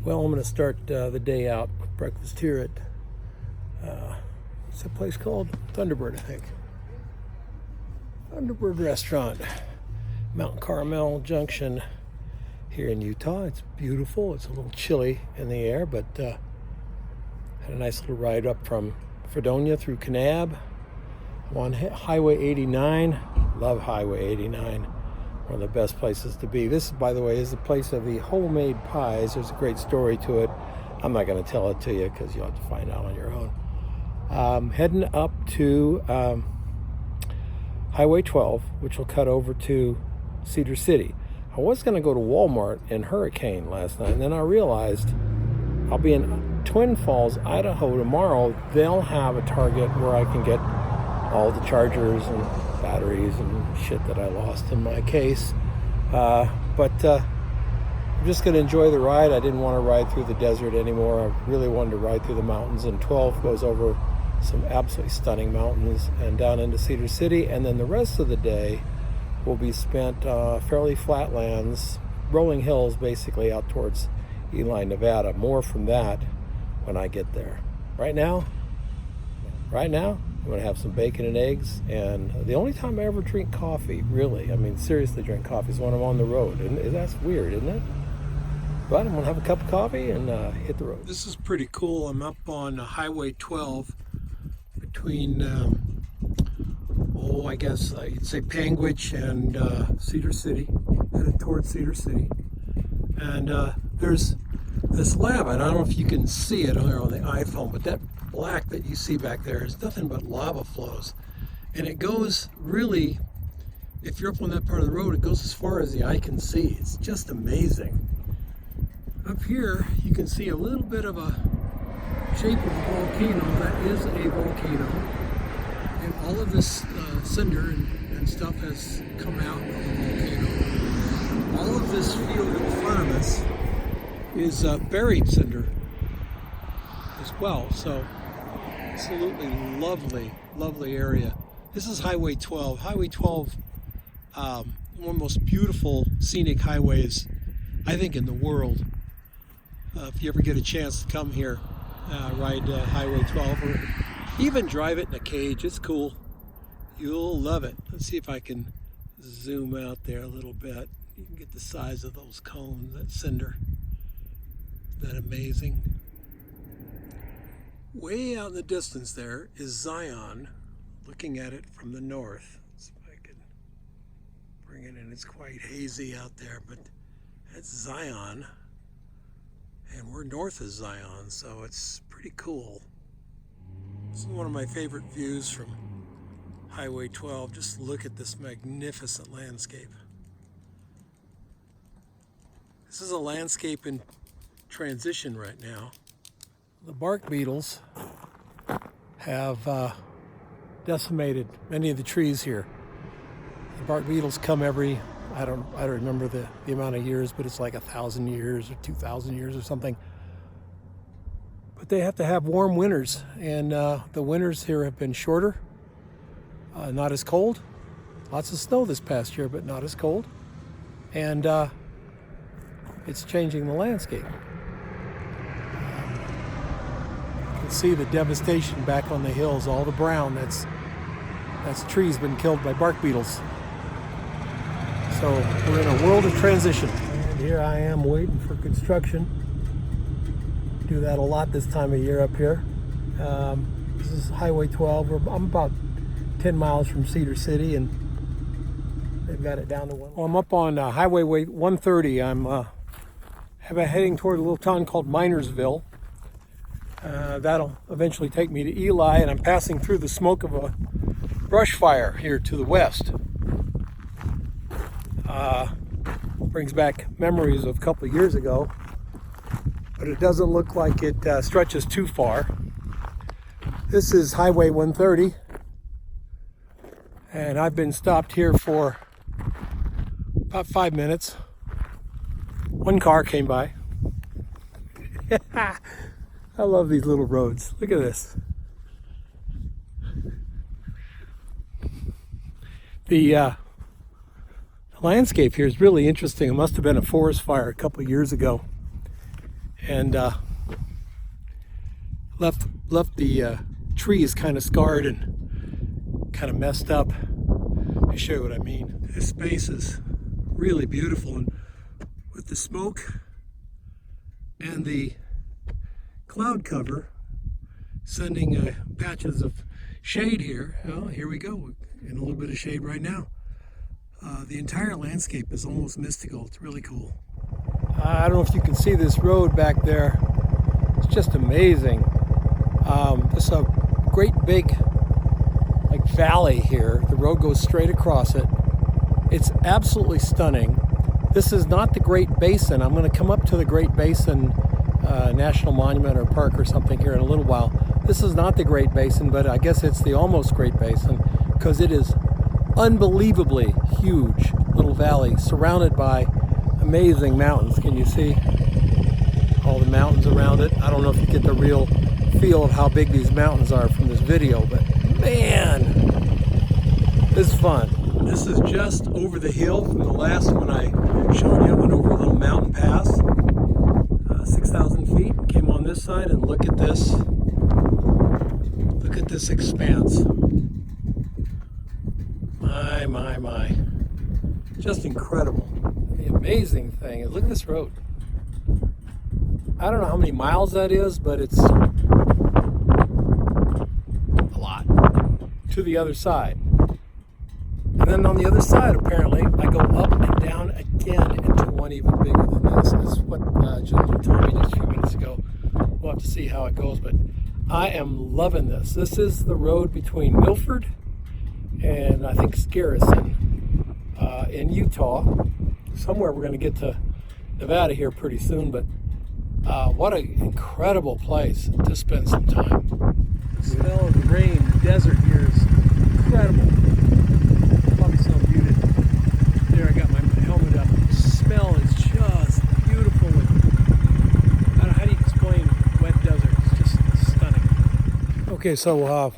Well, I'm going to start the day out with breakfast here at it's a place called Thunderbird, I think. Thunderbird Restaurant, Mount Carmel Junction here in Utah. It's beautiful. It's a little chilly in the air, but had a nice little ride up from Fredonia through Kanab. I'm on Highway 89. Love Highway 89. One of the best places to be. This, by the way, is the place of the homemade pies. There's a great story to it. I'm not going to tell it to you because you'll have to find out on your own. Heading up to Highway 12, which will cut over to Cedar City. I was going to go to Walmart in Hurricane last night, and then I realized I'll be in Twin Falls, Idaho tomorrow. They'll have a Target where I can get all the chargers and batteries and shit that I lost in my case. But I'm just going to enjoy the ride. I didn't want to ride through the desert anymore. I really wanted to ride through the mountains, and 12 goes over some absolutely stunning mountains and down into Cedar City. And then the rest of the day will be spent fairly flatlands, rolling hills basically out towards Ely, Nevada. More from that when I get there. Right now, I'm going to have some bacon and eggs, and the only time I ever drink coffee, really, I mean seriously drink coffee, is when I'm on the road. And that's weird, isn't it? But I'm going to have a cup of coffee and hit the road. This is pretty cool. I'm up on Highway 12 between, I guess you'd say Panguitch and Cedar City, headed towards Cedar City. And there's this lava, and I don't know if you can see it on the iPhone, but that black that you see back there is nothing but lava flows, and it goes really, if you're up on that part of the road, it goes as far as the eye can see. It's just amazing. Up here you can see a little bit of a shape of a volcano. That is a volcano, and all of this cinder and stuff has come out of the volcano. All of this field in front of us is buried cinder as well. So absolutely lovely area. This is Highway 12. Highway 12, one of the most beautiful scenic highways, I think, in the world. If you ever get a chance to come here, ride Highway 12, or even drive it in a cage, it's cool. You'll love it. Let's see if I can zoom out there a little bit. You can get the size of those cones, that cinder. Isn't that amazing? Way out in the distance there is Zion, looking at it from the north. Let's see if I can bring it in. It's quite hazy out there, but that's Zion. And we're north of Zion, so it's pretty cool. This is one of my favorite views from Highway 12. Just look at this magnificent landscape. This is a landscape in transition right now. The bark beetles have decimated many of the trees here. The bark beetles come every, I don't remember the amount of years, but it's like 1,000 years or 2,000 years or something. But they have to have warm winters, and the winters here have been shorter, not as cold. Lots of snow this past year, but not as cold. And it's changing the landscape. See the devastation back on the hills, all the brown, that's trees been killed by bark beetles. So we're in a world of transition. And here I am waiting for construction. Do that a lot this time of year up here. This is Highway 12. I'm about 10 miles from Cedar City, and they've got it down to one. I'm up on Highway 130. I'm heading toward a little town called Minersville. That'll eventually take me to Ely, and I'm passing through the smoke of a brush fire here to the west. Brings back memories of a couple of years ago, but it doesn't look like it stretches too far. This is Highway 130, and I've been stopped here for about 5 minutes. One car came by. I love these little roads. Look at this. The landscape here is really interesting. It must have been a forest fire a couple of years ago. and left the trees kind of scarred and kind of messed up. Let me show you what I mean. This space is really beautiful, and with the smoke and the cloud cover sending patches of shade here. Well, here we go, in a little bit of shade right now. The entire landscape is almost mystical. It's really cool. I don't know if you can see this road back there. It's just amazing. There's a great big like valley here. The road goes straight across it. It's absolutely stunning. This is not the Great Basin. I'm going to come up to the Great Basin National Monument or Park or something here in a little while. This is not the Great Basin, but I guess it's the almost Great Basin because it is unbelievably huge little valley surrounded by amazing mountains. Can you see all the mountains around it? I don't know if you get the real feel of how big these mountains are from this video, but man, this is fun. This is just over the hill from the last one I showed you. I went over a little mountain pass, 6,000 feet, came on this side, and look at this. Look at this expanse. My. Just incredible. The amazing thing is, look at this road. I don't know how many miles that is, but it's a lot to the other side. And then on the other side, apparently, I go up and down again into one even bigger than this. That's what gentleman told me just a few minutes ago. We'll have to see how it goes, but I am loving this. This is the road between Milford and I think Garrison in Utah. Somewhere we're going to get to Nevada here pretty soon, but what an incredible place to spend some time. The smell of the rain, the desert here is incredible. Probably so muted. There, I got my helmet up. The smell is just beautiful. I don't know, how do you explain wet desert? It's just stunning. Okay, so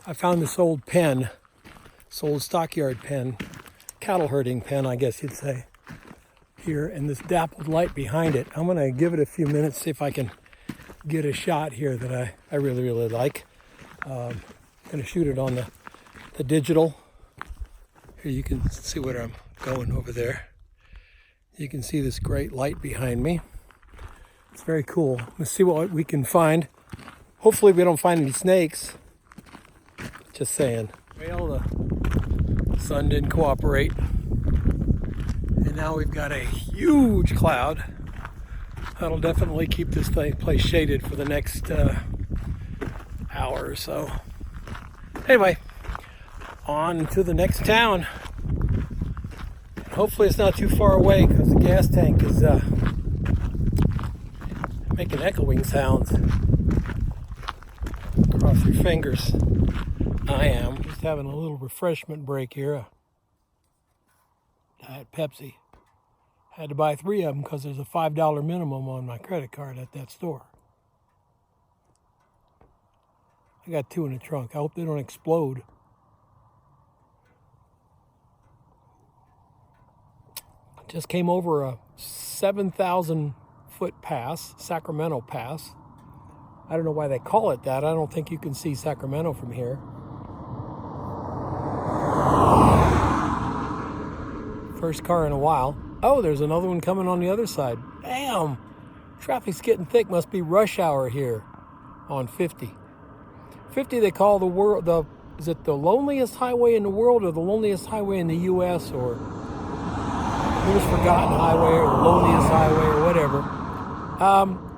I found this old pen, this old stockyard pen, cattle herding pen, I guess you'd say, here, and this dappled light behind it. I'm going to give it a few minutes, see if I can get a shot here that I really, really like. I'm going to shoot it on the digital. Here you can see what I'm going over there. You can see this great light behind me. It's very cool. Let's see what we can find. Hopefully we don't find any snakes. Just saying. Well, the sun didn't cooperate. And now we've got a huge cloud. That'll definitely keep this place shaded for the next hour or so. Anyway, on to the next town. Hopefully it's not too far away because the gas tank is making echoing sounds. Cross your fingers. I am just having a little refreshment break here. Diet Pepsi. Had to buy 3 of them because there's a $5 minimum on my credit card at that store. I got 2 in the trunk. I hope they don't explode. Just came over a 7,000 foot pass, Sacramento Pass. I don't know why they call it that. I don't think you can see Sacramento from here. First car in a while. Oh, there's another one coming on the other side. Bam! Traffic's getting thick. Must be rush hour here on 50. 50 they call the world, is it the loneliest highway in the world or the loneliest highway in the U.S. or the most forgotten highway or the loneliest highway or whatever.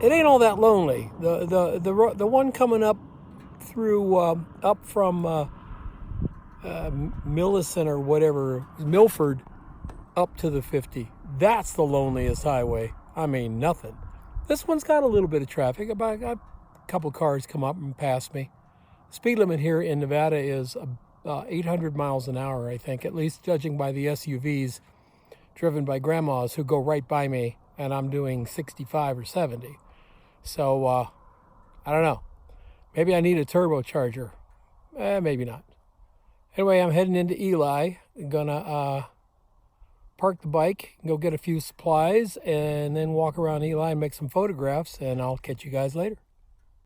It ain't all that lonely. The one coming up through, up from Millicent or whatever, Milford, up to the 50. That's the loneliest highway. I mean, nothing. This one's got a little bit of traffic. About a couple cars come up and pass me. Speed limit here in Nevada is 800 miles an hour, I think, at least judging by the SUVs driven by grandmas who go right by me, and I'm doing 65 or 70. So, I don't know. Maybe I need a turbocharger. Maybe not. Anyway, I'm heading into Ely. Gonna park the bike, go get a few supplies, and then walk around Eli and make some photographs, and I'll catch you guys later.